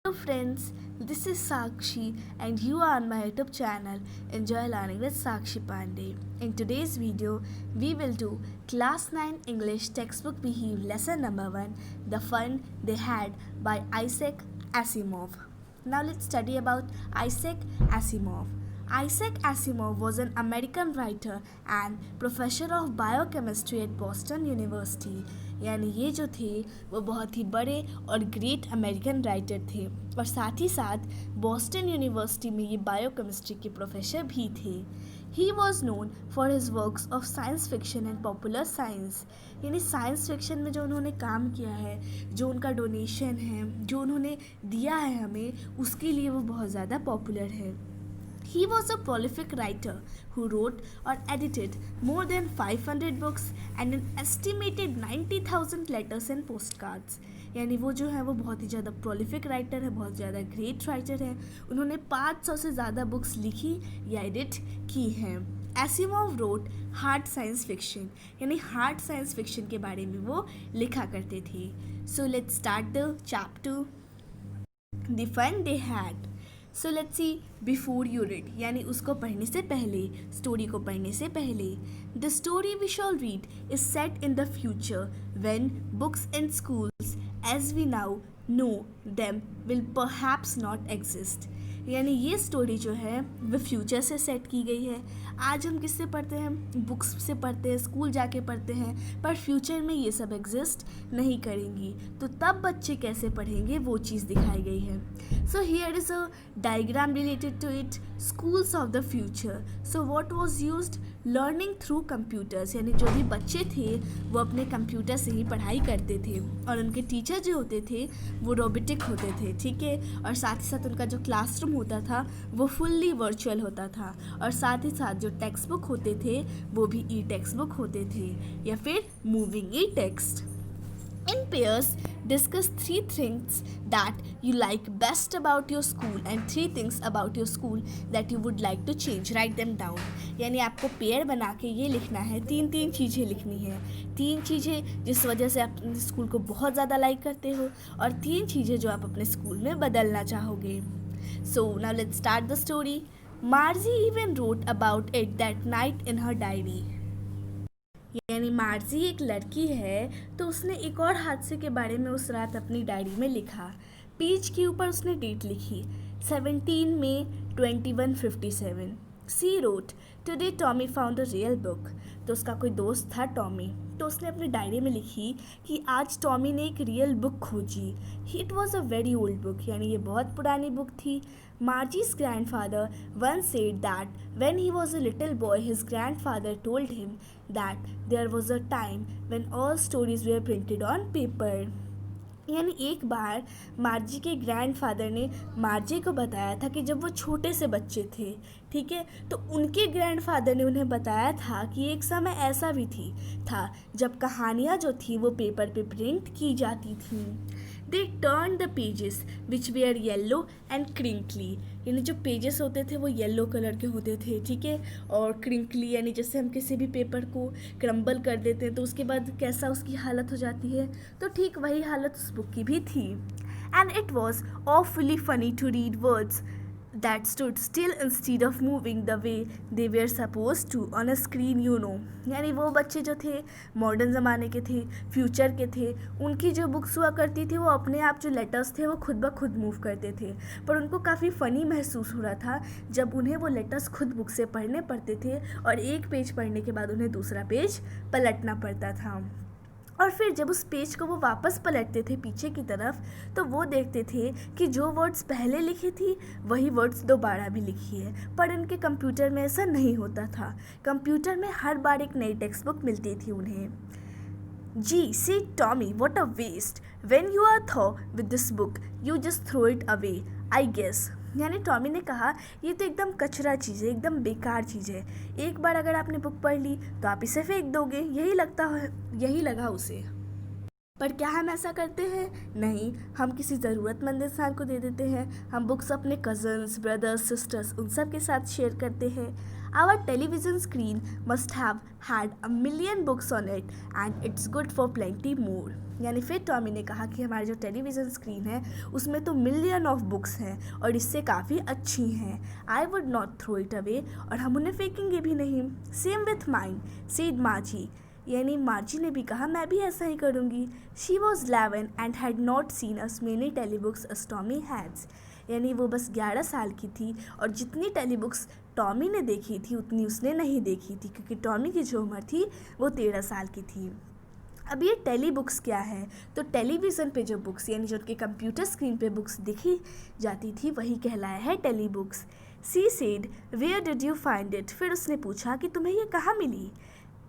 Hello friends, this is Sakshi and you are on my YouTube channel Enjoy Learning with Sakshi Pandey. In today's video, we will do Class 9 English Textbook Behave Lesson number 1, The Fun They Had by Isaac Asimov. Now let's study about Isaac Asimov. Isaac Asimov was an American writer and professor of biochemistry at Boston University. यानी ये जो थे वो बहुत ही बड़े और great American writer थे और साथ ही साथ बॉस्टन यूनिवर्सिटी में ये बायोकेमिस्ट्री के प्रोफेसर भी थे. He was known for his works of science fiction and popular science. यानी साइंस फिक्शन में जो उन्होंने काम किया है, जो उनका डोनेशन है, जो उन्होंने दिया है हमें, उसके लिए वो बहुत ज़्यादा पॉपुलर है. He was a prolific writer who wrote or edited more than 500 books and an estimated 90,000 letters and postcards. यानी वो जो है वो बहुत ही ज़्यादा प्रोलिफिक राइटर है, बहुत ज़्यादा ग्रेट राइटर है. उन्होंने 500 से ज़्यादा बुक्स लिखी या एडिट की हैं. Asimov wrote hard science fiction, यानी हार्ड साइंस फिक्शन के बारे में वो लिखा करते थे. So let's start the chapter the fun they had. So let's see before you read, यानी उसको पढ़ने से पहले, स्टोरी को पढ़ने से पहले. The story we shall read is set in the future when books in schools as we now know them will perhaps not exist. यानी ये स्टोरी जो है वो फ्यूचर से सेट की गई है. आज हम किससे पढ़ते हैं? बुक्स से पढ़ते हैं, स्कूल जाके पढ़ते हैं, पर फ्यूचर में ये सब एग्जिस्ट नहीं करेंगी. तो तब बच्चे कैसे पढ़ेंगे वो चीज़ दिखाई गई है. So here is a diagram related to it. Schools of the future. So what was used? Learning through computers. यानी जो भी बच्चे थे वो अपने कंप्यूटर से ही पढ़ाई करते थे और उनके टीचर जो होते थे वो रोबोटिक होते थे, ठीक है. और साथ ही साथ उनका जो क्लासरूम होता था वो फुल्ली वर्चुअल होता था. और साथ ही साथ जो टेक्स्ट बुक होते थे वो भी ई टेक्स्ट बुक होते थे या फिर moving E text. In pairs, discuss 3 things that you like best about your school and 3 things about your school that you would like to change. Write them down. यानी आपको पेयर बना के ये लिखना है, 3 चीज़ें लिखनी है. 3 चीज़ें जिस वजह से आप अपने स्कूल को बहुत ज़्यादा लाइक करते हो और 3 चीज़ें जो आप अपने स्कूल में बदलना चाहोगे. So now let's start the story. Margie even wrote about it that night in her diary. यानी मार्जी एक लड़की है तो उसने एक और हादसे के बारे में उस रात अपनी डायरी में लिखा. पेज के ऊपर उसने डेट लिखी 17 मई 2157. She wrote today Tommy found a real book. तो उसका कोई दोस्त था टॉमी, तो उसने अपनी डायरी में लिखी कि आज टॉमी ने एक रियल बुक खोजी. It was a very old book, यानी ये बहुत पुरानी बुक थी. Margie's grandfather once said that when he was a little boy, his grandfather told him that there was a time when all stories were printed on paper. यानी एक बार मार्जी के grandfather ने मार्जी को बताया था कि जब वो छोटे से बच्चे थे, ठीक है, तो उनके ग्रैंडफादर ने उन्हें बताया था कि एक समय ऐसा भी था जब कहानियाँ जो थी वो पेपर पे प्रिंट की जाती थी. They turned the pages which were yellow and crinkly. यानी जो पेजेस होते थे वो येलो कलर के होते थे, ठीक है, और क्रिंकली यानी जैसे हम किसी भी पेपर को क्रम्बल कर देते हैं तो उसके बाद कैसा उसकी हालत हो जाती है, तो ठीक वही हालत उस बुक की भी थी. And it was awfully funny to read words that stood still instead of moving the way they were supposed to on a screen, you know. यानी वो बच्चे जो थे मॉडर्न ज़माने के थे, फ्यूचर के थे, उनकी जो बुक्स हुआ करती थी वो अपने आप जो लेटर्स थे वो खुद ब खुद मूव करते थे. पर उनको काफ़ी फ़नी महसूस हो रहा था जब उन्हें वो लेटर्स खुद बुक से पढ़ने पड़ते थे और एक पेज पढ़ने के बाद उन्हें दूसरा पेज पलटना पड़ता था. और फिर जब उस पेज को वो वापस पलटते थे पीछे की तरफ तो वो देखते थे कि जो वर्ड्स पहले लिखी थी वही वर्ड्स दोबारा भी लिखी है. पर इनके कंप्यूटर में ऐसा नहीं होता था. कंप्यूटर में हर बार एक नई टेक्स्ट बुक मिलती थी उन्हें. Gee she Tommy, what a waste. When you are through with this book you just throw it away, I guess. यानी टॉमी ने कहा ये तो एकदम कचरा चीज़ है, एकदम बेकार चीज़ है. एक बार अगर आपने बुक पढ़ ली तो आप इसे फेंक दोगे, यही लगा उसे. पर क्या हम ऐसा करते हैं? नहीं, हम किसी ज़रूरतमंद इंसान को दे देते हैं. हम बुक्स अपने कज़न्स, ब्रदर्स, सिस्टर्स उन सब के साथ शेयर करते हैं. Our television screen must have had a million books on it and it's good for plenty more. यानी फिर टॉमी ने कहा कि हमारी जो टेलीविज़न स्क्रीन है उसमें तो मिलियन ऑफ बुक्स हैं और इससे काफ़ी अच्छी हैं. I would not throw it away, और हम उन्हें फेंकेंगे भी नहीं. Same with mind said Margie, यानी मार्जी ने भी कहा मैं भी ऐसा ही करूँगी. She was 11 and had not seen as many telebooks as Tommy had, यानी वो बस 11 साल की थी और जितनी टेली बुक्स टॉमी ने देखी थी उतनी उसने नहीं देखी थी, क्योंकि टॉमी की जो उम्र थी वो 13 साल की थी. अब ये टेली बुक्स क्या है, तो टेलीविज़न पे जो बुक्स यानी जो उनके कंप्यूटर स्क्रीन पे बुक्स दिखी जाती थी वही कहलाया है telebooks. She said where did you find it, फिर उसने पूछा कि तुम्हें ये कहाँ मिली.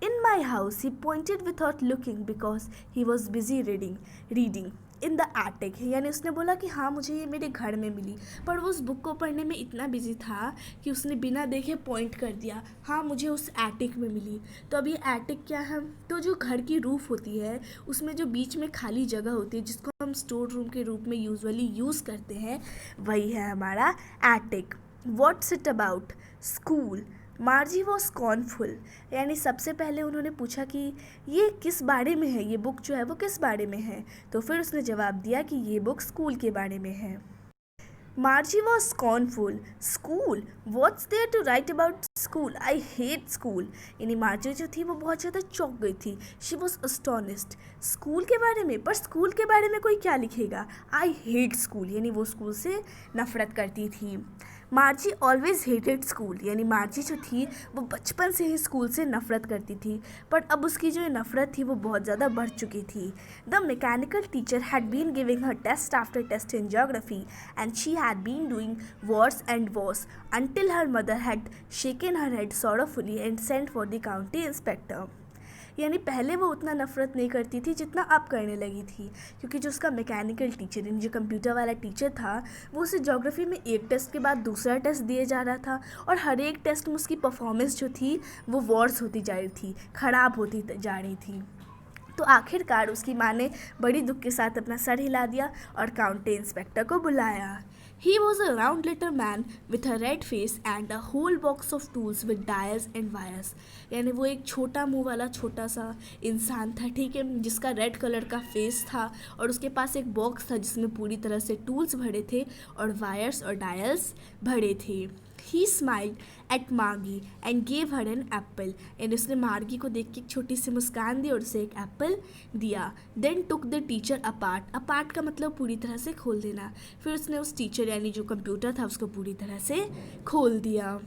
In my house, he pointed without looking because he was busy reading in the attic, यानी उसने बोला कि हाँ मुझे ये मेरे घर में मिली, पर वो उस बुक को पढ़ने में इतना बिजी था कि उसने बिना देखे पॉइंट कर दिया हाँ मुझे उस एटिक में मिली. तो अब ये एटिक क्या है, तो जो घर की रूफ होती है उसमें जो बीच में खाली जगह होती है जिसको हम स्टोर रूम के रूप में यूजुअली यूज़ करते हैं वही है हमारा attic. What's it about school, Margie was scornful, यानी सबसे पहले उन्होंने पूछा कि ये किस बारे में है, ये बुक जो है वो किस बारे में है. तो फिर उसने जवाब दिया कि ये बुक स्कूल के बारे में है. Margie was scornful, school what's there to write about school, I hate school, यानी मार्जी जो थी वो बहुत ज़्यादा चौंक गई थी. शी वॉज अस्टोनिस्ड, स्कूल के बारे में, पर स्कूल के बारे में कोई क्या लिखेगा. आई हेट स्कूल, यानी वो स्कूल से नफरत करती थी. मार्जी ऑलवेज हेटेड स्कूल, यानी मार्जी जो थी वो बचपन से ही स्कूल से नफ़रत करती थी, पर अब उसकी जो नफ़रत थी वो बहुत ज़्यादा बढ़ चुकी थी. The mechanical teacher had been giving her test after test in geography and she had been doing worse and worse until her mother had shaken her head sorrowfully and sent for the county inspector. यानी पहले वो उतना नफ़रत नहीं करती थी जितना अब करने लगी थी, क्योंकि जो उसका मैकेनिकल टीचर यानी जो कंप्यूटर वाला टीचर था वो उसे ज्योग्राफी में एक टेस्ट के बाद दूसरा टेस्ट दिए जा रहा था और हर एक टेस्ट में उसकी परफॉर्मेंस जो थी वो वर्स होती जा रही थी, ख़राब होती जा रही थी. तो आखिरकार उसकी माँ ने बड़ी दुख के साथ अपना सर हिला दिया और काउंटी इंस्पेक्टर को बुलाया. He was a round little man with a red face and a whole box of tools with dials and wires. यानी वो एक छोटा मुंह वाला छोटा सा इंसान था, ठीक है, जिसका रेड कलर का फेस था और उसके पास एक बॉक्स था जिसमें पूरी तरह से टूल्स भरे थे और वायर्स और डायल्स भरे थे. He smiled at Margie and gave her an apple. यानी उसने मार्गी को देख के एक छोटी सी मुस्कान दी और उसे एक एप्पल दिया. Then took the teacher apart. Apart का मतलब पूरी तरह से खोल देना. फिर उसने उस टीचर यानी जो कंप्यूटर था उसको पूरी तरह से खोल दिया.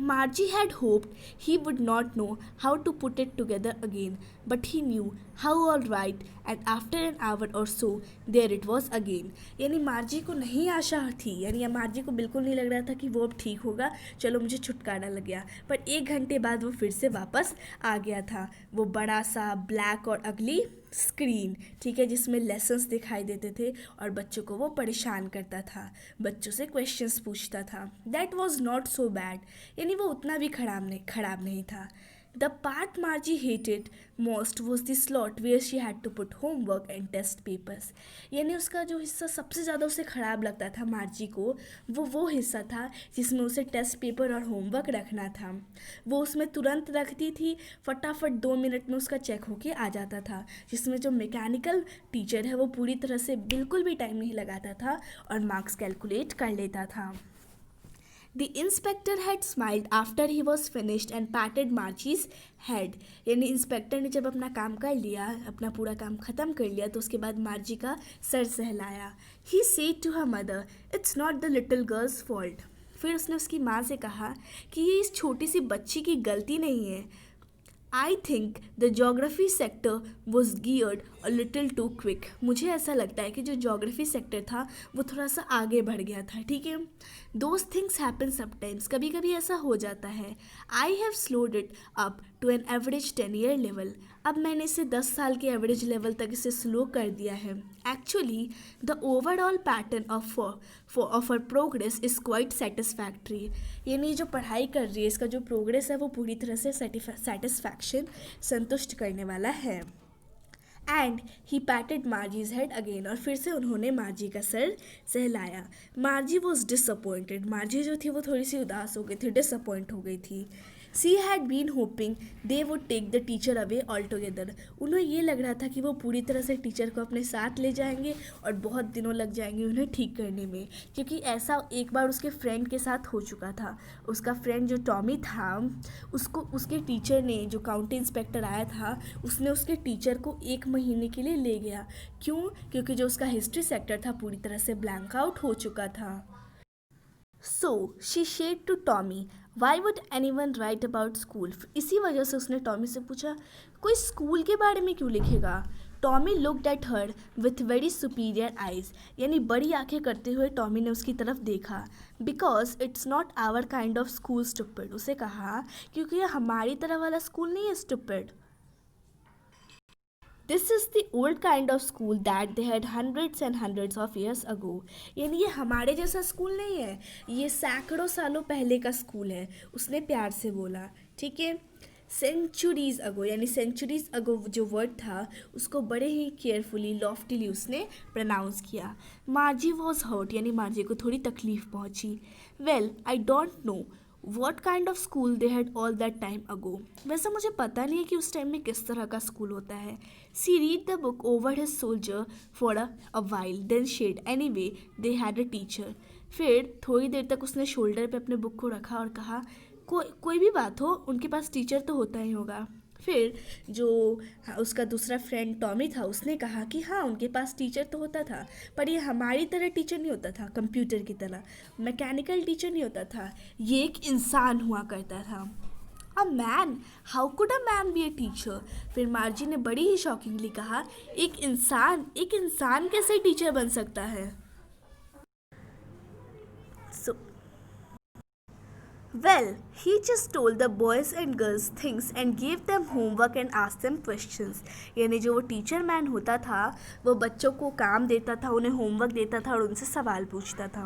Margie had hoped he would not know how to put it together again, but he knew how all right, and after an hour or so, there it was again. यानी मार्जी को नहीं आशा थी, यानी मार्जी को बिल्कुल नहीं लग रहा था कि वो अब ठीक होगा, चलो मुझे छुटकारा लग गया, पर 1 घंटे बाद वो फिर से वापस आ गया था. वो बड़ा सा ब्लैक और अगली स्क्रीन, ठीक है, जिसमें लेसन्स दिखाई देते थे और बच्चों को वो परेशान करता था, बच्चों से क्वेश्चंस पूछता था. That was not so bad, यानी वो उतना भी खराब नहीं था. The part Margie hated most was the slot where she had to put homework and test papers. यानी उसका जो हिस्सा सबसे ज़्यादा उसे ख़राब लगता था मार्जी को, वो हिस्सा था जिसमें उसे टेस्ट पेपर और होमवर्क रखना था. वो उसमें तुरंत रखती थी, फटाफट 2 मिनट में उसका चेक होके आ जाता था, जिसमें जो मैकेनिकल टीचर है वो पूरी तरह से बिल्कुल भी टाइम नहीं लगाता था और मार्क्स कैलकुलेट कर लेता था. The inspector had smiled after he was finished and patted Margie's head. यानी इंस्पेक्टर ने जब अपना काम कर लिया, अपना पूरा काम ख़त्म कर लिया, तो उसके बाद मार्जी का सर सहलाया. He said to her mother, "It's not the little girl's fault." फिर उसने उसकी माँ से कहा कि ये इस छोटी सी बच्ची की गलती नहीं है. I think the geography sector was geared a little too quick. मुझे ऐसा लगता है कि जो जोग्राफी सेक्टर था वो थोड़ा सा आगे बढ़ गया था, ठीक है. दोज थिंग्स हैपन समटाइम्स, कभी कभी ऐसा हो जाता है. I have slowed it up to an average 10-year level. अब मैंने इसे 10 साल के एवरेज लेवल तक इसे स्लो कर दिया है. Actually the overall pattern of her progress is quite satisfactory. यानी जो पढ़ाई कर रही है इसका जो प्रोग्रेस है वो पूरी तरह से सेटिस्फैक्शन संतुष्ट करने वाला है. And he patted Margie's head again, और फिर से उन्होंने मार्जी का सर सहलाया. Margie was disappointed. मार्जी जो थी वो थोड़ी सी उदास हो गई थी, डिसअपॉइंट हो गई थी. She had been hoping they would take the teacher away altogether. उन्हें ये लग रहा था कि वो पूरी तरह से टीचर को अपने साथ ले जाएंगे और बहुत दिनों लग जाएंगे उन्हें ठीक करने में, क्योंकि ऐसा एक बार उसके फ्रेंड के साथ हो चुका था. उसका फ्रेंड जो टॉमी था, उसको उसके टीचर ने, जो काउंटी इंस्पेक्टर आया था, उसने उसके टीचर को 1 महीने के लिए ले गया. क्यों? क्योंकि जो उसका हिस्ट्री सेक्टर था पूरी तरह से ब्लैंक आउट हो चुका था. So she said to Tommy, why would anyone write about school. इसी वजह से उसने टॉमी से पूछा, कोई स्कूल के बारे में क्यों लिखेगा. Tommy looked at her with very superior eyes. यानी बड़ी आंखें करते हुए टॉमी ने उसकी तरफ देखा. Because it's not our kind of school stupid. उसे कहा क्योंकि यह हमारी तरह वाला स्कूल नहीं है stupid. This is the old kind of school that they had hundreds and hundreds of years ago. यानी ये हमारे जैसा स्कूल नहीं है, ये सैकड़ों सालों पहले का स्कूल है. उसने प्यार से बोला, ठीक है. सेंचुरीज अगो, यानी सेंचुरीज अगो जो वर्ड था उसको बड़े ही केयरफुली, लॉफ्टीली उसने प्रोनाउंस किया. मार्जी वॉज हर्ट, यानी मार्जी को थोड़ी तकलीफ पहुंची. Well I don't know what kind of school they had all that time ago. वैसे मुझे पता नहीं है कि उस टाइम में किस तरह का स्कूल होता है. She read the book over his shoulder for a while then said. Anyway they had a teacher. फिर थोड़ी देर तक उसने शोल्डर पे अपने बुक को रखा और कहा, कोई भी बात हो उनके पास टीचर तो होता ही होगा. फिर जो उसका दूसरा फ्रेंड टॉमी था उसने कहा कि हाँ उनके पास टीचर तो होता था, पर ये हमारी तरह टीचर नहीं होता था, कंप्यूटर की तरह मैकेनिकल टीचर नहीं होता था. ये एक इंसान हुआ करता था. A man, how could a man B a teacher. फिर मार्जी ने बड़ी ही शॉकिंगली कहा, एक इंसान कैसे टीचर बन सकता है. सो Well, he just told the boys and girls things and gave them homework and asked them questions. यानी जो वो टीचर मैन होता था वो बच्चों को काम देता था, उन्हें होमवर्क देता था और उनसे सवाल पूछता था.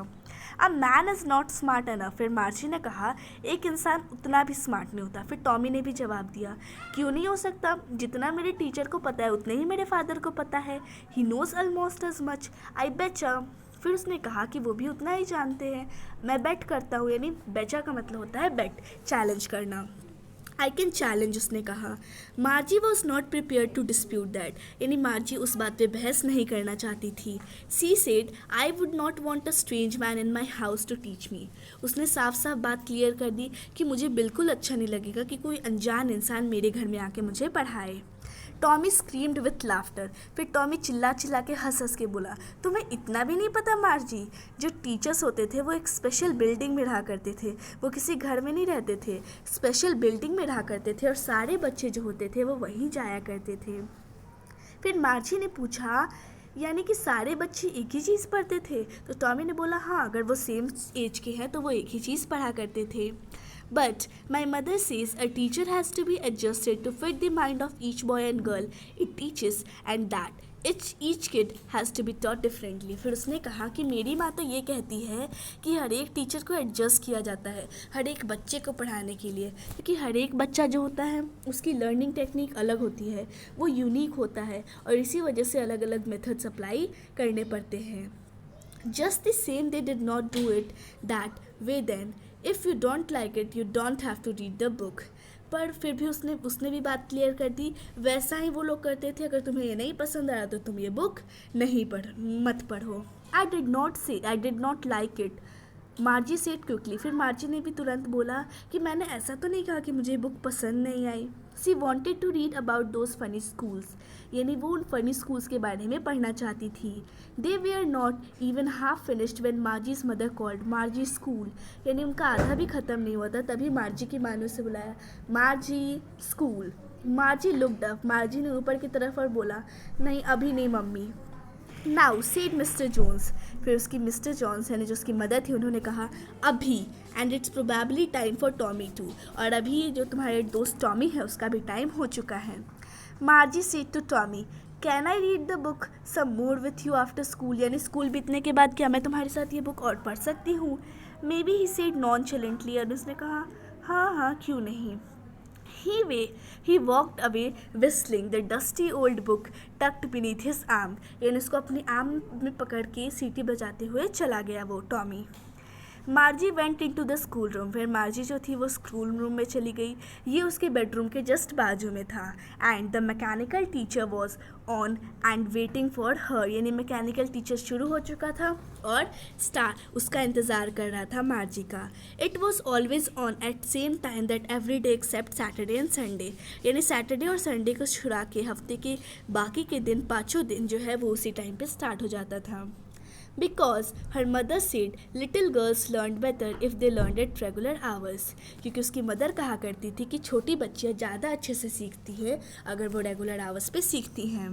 A man is not smart enough. फिर मार्ची ने कहा, एक इंसान उतना भी स्मार्ट नहीं होता. फिर टॉमी ने भी जवाब दिया, क्यों नहीं हो सकता. जितना मेरे टीचर को पता है उतने ही मेरे फादर को पता है. He knows almost as much, I betcha. फिर उसने कहा कि वो भी उतना ही जानते हैं. मैं बेट करता हूँ, यानी बेचा का मतलब होता है बेट, चैलेंज करना. आई कैन चैलेंज, उसने कहा. Margie was not prepared to dispute that. यानी मार्जी उस बात पे बहस नहीं करना चाहती थी. She said, I would not want a strange man in my house to teach me. उसने साफ साफ बात क्लियर कर दी कि मुझे बिल्कुल अच्छा नहीं लगेगा कि कोई अनजान इंसान मेरे घर में आके मुझे पढ़ाए. Tommy screamed with laughter. फिर टॉमी चिल्ला चिल्ला के हंस के बोला, तुम्हें इतना भी नहीं पता मार्जी, जो टीचर्स होते थे वो एक स्पेशल बिल्डिंग में रहा करते थे. वो किसी घर में नहीं रहते थे, स्पेशल बिल्डिंग में रहा करते थे और सारे बच्चे जो होते थे वो वहीं जाया करते थे. फिर मार्जी ने पूछा, यानी कि सारे बच्चे एक ही चीज़ पढ़ते थे. तो टॉमी ने बोला, हाँ अगर वो सेम एज के हैं तो वो एक ही चीज़ पढ़ा करते थे. But my mother says a teacher has to be adjusted to fit the mind of each boy and girl it teaches and that each kid has to be taught differently. फिर उसने कहा कि मेरी माँ तो ये कहती है कि हर एक टीचर को एडजस्ट किया जाता है हर एक बच्चे को पढ़ाने के लिए, क्योंकि हर एक बच्चा जो होता है उसकी लर्निंग टेक्निक अलग होती है, वो यूनिक होता है और इसी वजह से अलग अलग मेथड्स अप्लाई करने पड़ते हैं. Just the same they did not do it that way then. If you don't like it, you don't have to read the book. पर फिर भी उसने भी बात क्लियर कर दी, वैसा ही वो लोग करते थे. अगर तुम्हें ये नहीं पसंद आया तो तुम ये बुक मत पढ़ो. I did not like it. मार्जी said quickly. फिर मार्जी ने भी तुरंत बोला कि मैंने ऐसा तो नहीं कहा कि मुझे बुक पसंद नहीं आई. She wanted to read about those funny schools. यानी वो उन फनी स्कूल्स के बारे में पढ़ना चाहती थी. They were not even half finished when Margie's mother called Margie school. यानी उनका आधा भी ख़त्म नहीं हुआ था तभी मार्जी की माँ ने उसे बुलाया, Margie school. Margie looked up. Margie ने ऊपर की तरफ और बोला, नहीं अभी नहीं mummy. Now said mister Jones. फिर उसकी मिस्टर जॉन्स यानी जो उसकी मदर थी उन्होंने कहा, अभी. And it's probably time for Tommy too. और अभी जो तुम्हारे दोस्त टॉमी है उसका भी टाइम हो चुका है. Margie said to Tommy, can I read the book some more with you after school. यानी स्कूल बीतने के बाद क्या मैं तुम्हारे साथ ये बुक और पढ़ सकती हूँ. Maybe he said nonchalantly. और उसने कहा, हाँ क्यों नहीं. He walked away whistling the dusty old book tucked beneath his arm. यानी उसको अपनी आर्म में पकड़ के सीटी बजाते हुए चला गया वो Tommy. Margie went into the school room. फिर मार्जी जो थी वो स्कूल रूम में चली गई. ये उसके बेडरूम के जस्ट बाजू में था. And the mechanical teacher was on and waiting for her. यानी मैकेनिकल टीचर शुरू हो चुका था और उसका इंतज़ार कर रहा था मार्जी का. It was always on at same time that every day except Saturday and Sunday. यानी सैटरडे और संडे को छुड़ा के हफ्ते के बाकी के दिन, पाँचों दिन जो है वो उसी टाइम पे स्टार्ट हो जाता था. Because her mother said little girls learned better if they learned at regular hours. क्योंकि उसकी मदर कहा करती थी कि छोटी बच्चियाँ ज़्यादा अच्छे से सीखती है अगर वो रेगुलर आवर्स पे सीखती हैं.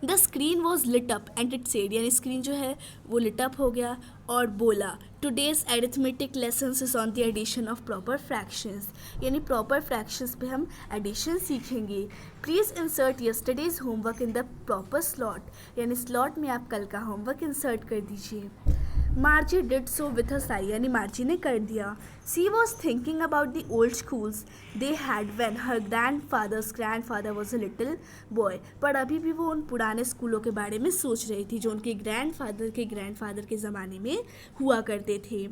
The screen was lit up and it said. यानी स्क्रीन जो है वो लिट अप हो गया और बोला today's arithmetic lessons is on the addition of proper fractions. यानी प्रॉपर फ्रैक्शंस पे हम एडिशन सीखेंगे. Please insert yesterday's homework in the proper slot. यानी स्लॉट में आप कल का होमवर्क इंसर्ट कर दीजिए. Margie did so with a sigh. यानी मार्जी ने कर दिया. सी was thinking about the old schools they had when her grandfather was a little boy. पर अभी भी वो उन पुराने स्कूलों के बारे में सोच रही थी जो उनके ग्रैंडफादर के ज़माने में हुआ करते थे.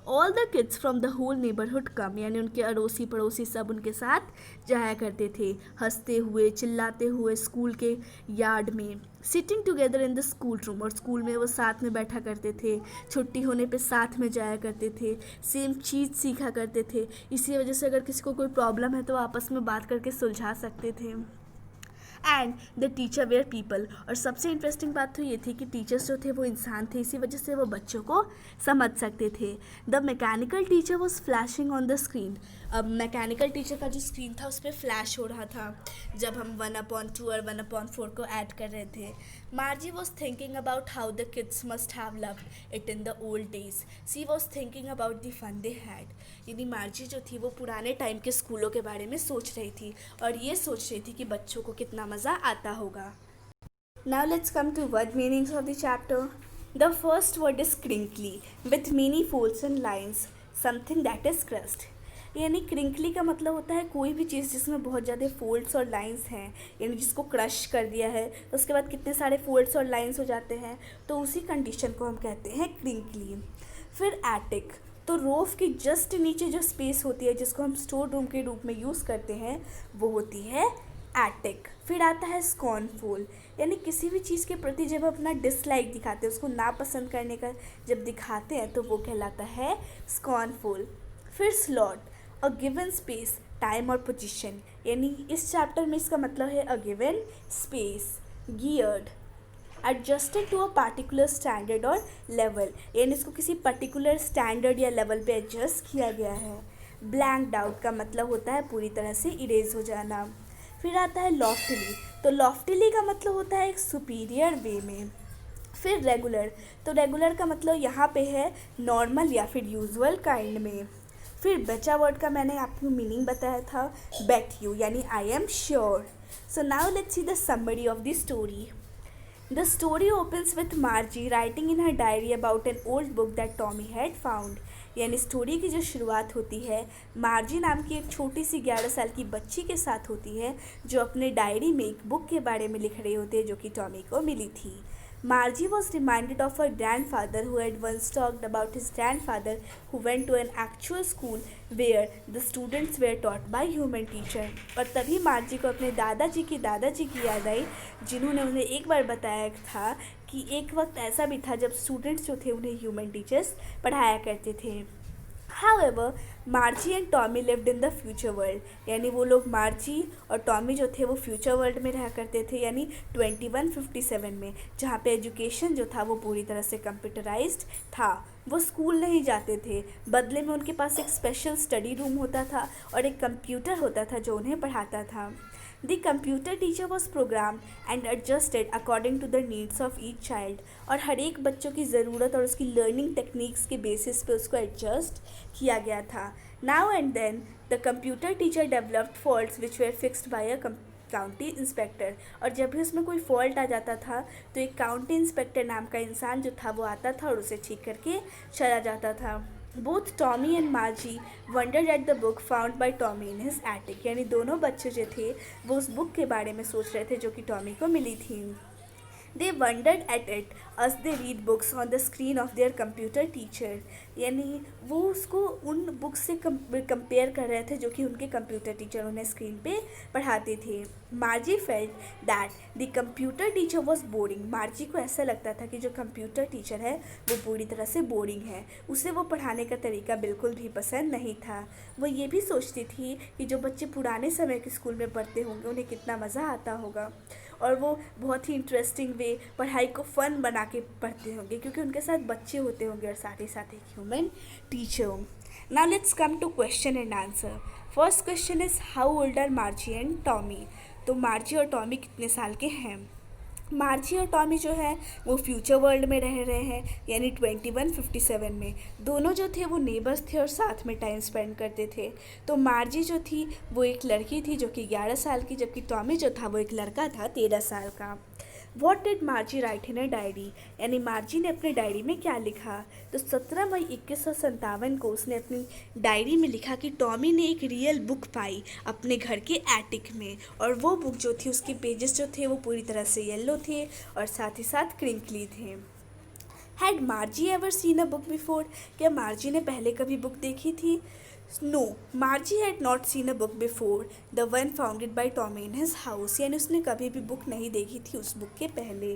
All the kids from the whole neighbourhood came. यानी उनके अड़ोसी पड़ोसी सब उनके साथ जाया करते थे, हंसते हुए चिल्लाते हुए स्कूल के यार्ड में. Sitting together in the school room. और स्कूल में वो साथ में बैठा करते थे, छुट्टी होने पे साथ में जाया करते थे, सेम चीज़ सीखा करते थे. इसी वजह से अगर किसी को कोई प्रॉब्लम है तो आपस में बात करके सुलझा सकते थे. And the teacher were people. और सबसे इंटरेस्टिंग बात तो ये थी कि टीचर्स जो थे वो इंसान थे, इसी वजह से वो बच्चों को समझ सकते थे. The mechanical teacher was flashing on the screen. अब मैकेनिकल टीचर का जो स्क्रीन था उस पर फ्लैश हो रहा था जब हम 1/2 और 1/4 को ऐड कर रहे थे. Margie was thinking about how the kids must have loved it in the old days. She was thinking about the fun they had. यानी मार्जी जो थी वो पुराने टाइम के स्कूलों के बारे में सोच रही थी और ये सोच रही थी कि बच्चों को कितना मज़ा आता होगा. Now let's come to word meanings of the chapter. The first word is crinkly with many folds and lines, something that is crushed. यानी क्रिंकली का मतलब होता है कोई भी चीज़ जिसमें बहुत ज़्यादा फोल्ड्स और लाइंस हैं, यानी जिसको क्रश कर दिया है तो उसके बाद कितने सारे फोल्ड्स और लाइंस हो जाते हैं, तो उसी कंडीशन को हम कहते हैं क्रिंकली. फिर एटिक, तो रोफ के जस्ट नीचे जो स्पेस होती है जिसको हम स्टोर रूम के रूप में यूज़ करते हैं वो होती है एटिक. फिर आता है स्कॉर्नफुल, यानी किसी भी चीज़ के प्रति जब अपना डिसलाइक दिखाते हैं, उसको नापसंद करने का जब दिखाते हैं तो वो कहलाता है स्कॉर्नफुल. फिर slot, a given space, time और पोजीशन. यानी इस चैप्टर में इसका मतलब है a given space. Geared, adjusted to a particular standard और लेवल. यानी इसको किसी पर्टिकुलर स्टैंडर्ड या लेवल पे एडजस्ट किया गया है. ब्लैंक्ड आउट का मतलब होता है पूरी तरह से इरेज हो जाना. फिर आता है लॉफ्टली, तो लॉफ्टली का मतलब होता है एक सुपीरियर वे में. फिर रेगुलर, तो रेगुलर का मतलब यहाँ पे है नॉर्मल या फिर यूजुअल काइंड में. फिर बचा वर्ड का मैंने आपको मीनिंग बताया था, बेट यू, यानी I am sure. So now let's see the summary of the story. The story opens with Margie writing in her diary about an old book that Tommy had found. यानी story की जो शुरुआत होती है मार्जी नाम की एक छोटी सी 11 साल की बच्ची के साथ होती है जो अपने डायरी में एक बुक के बारे में लिख रही होती है जो कि टॉमी को मिली थी. Margie was reminded of her grandfather who had once talked about his grandfather who went to an actual school where the students were taught by human teacher. और तभी मार्जी को अपने दादाजी की याद आई जिन्होंने उन्हें एक बार बताया था कि एक वक्त ऐसा भी था जब स्टूडेंट्स जो थे उन्हें ह्यूमन टीचर्स पढ़ाया करते थे. However, मार्जी and Tommy lived in the future world. यानी वो लोग मार्जी और टॉमी जो थे वो फ्यूचर वर्ल्ड में रहा करते थे, यानी 2157 में, जहाँ पे एजुकेशन जो था वो पूरी तरह से कंप्यूटराइज्ड था. वो स्कूल नहीं जाते थे, बदले में उनके पास एक स्पेशल स्टडी रूम होता था और एक कंप्यूटर होता था जो उन्हें पढ़ाता था. The computer teacher was programmed and adjusted according to the needs of each child. और हर एक बच्चों की ज़रूरत और उसकी लर्निंग टेक्निक्स के बेसिस पे उसको एडजस्ट किया गया था. Now and then the computer teacher developed faults which were fixed by a county inspector. और जब भी उसमें कोई फॉल्ट आ जाता था तो एक काउंटी इंस्पेक्टर नाम का इंसान जो था वो आता था और उसे ठीक करके चला जाता था. Both Tommy and Margie wondered at the book found by Tommy in his attic, यानी दोनों बच्चे जो थे वो उस बुक के बारे में सोच रहे थे जो कि टॉमी को मिली थी. They wondered at it as they read books on the screen of their computer teacher. यानी वो उसको उन बुक्स से कंपेयर कर रहे थे जो कि उनके कंप्यूटर टीचर उन्हें स्क्रीन पे पढ़ाते थे. मार्जी felt that the computer teacher was boring. मार्जी को ऐसा लगता था कि जो कंप्यूटर टीचर है वो पूरी तरह से बोरिंग है. उसे वो पढ़ाने का तरीका बिल्कुल भी पसंद नहीं था. वो ये भी सोचती थी कि जो बच्चे पुराने समय के स्कूल में पढ़ते होंगे उन्हें कितना मज़ा आता होगा और वो बहुत ही इंटरेस्टिंग वे पढ़ाई को फ़न बना के पढ़ते होंगे क्योंकि उनके साथ बच्चे होते होंगे और साथ ही साथ एक human teacher. Now let's come to question and answer. First question is how old are Margie and Tommy. तो मार्जी और टॉमी कितने साल के हैं. मार्जी और टॉमी जो है वो फ्यूचर वर्ल्ड में रह रहे हैं यानी 2157 में. दोनों जो थे वो नेबर्स थे और साथ में टाइम स्पेंड करते थे. तो मार्जी जो थी वो एक लड़की थी जो कि 11 साल की, जबकि टॉमी जो था वो एक लड़का था 13 साल का. What did मार्जी right in a diary, यानी मार्जी ने अपने डायरी में क्या लिखा. तो 17 मई 2157 को उसने अपनी डायरी में लिखा कि टॉमी ने एक रियल बुक पाई अपने घर के एटिक में और वो बुक जो थी उसके पेजेस जो थे वो पूरी तरह से येलो थे और साथ ही साथ क्रिंकली थे. Had Margie ever seen a book before, क्या मार्जी ने पहले कभी बुक देखी थी. No, Margie had not seen a book before the one founded by Tommy in his house, यानी उसने कभी भी बुक नहीं देखी थी उस बुक के पहले.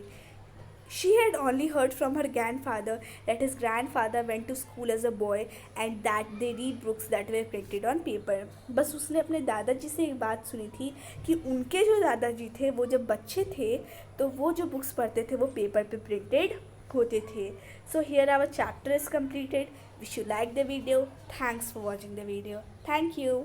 She had only heard from her grandfather that his grandfather went to school as a boy and that they read books that were printed on paper. बस उसने अपने दादाजी से एक बात सुनी थी कि उनके जो दादाजी थे वो जब बच्चे थे तो वो जो बुक्स पढ़ते थे वो पेपर पे प्रिंटेड होते थे. So here our chapter is completed. Wish you like the video. Thanks for watching the video. Thank you.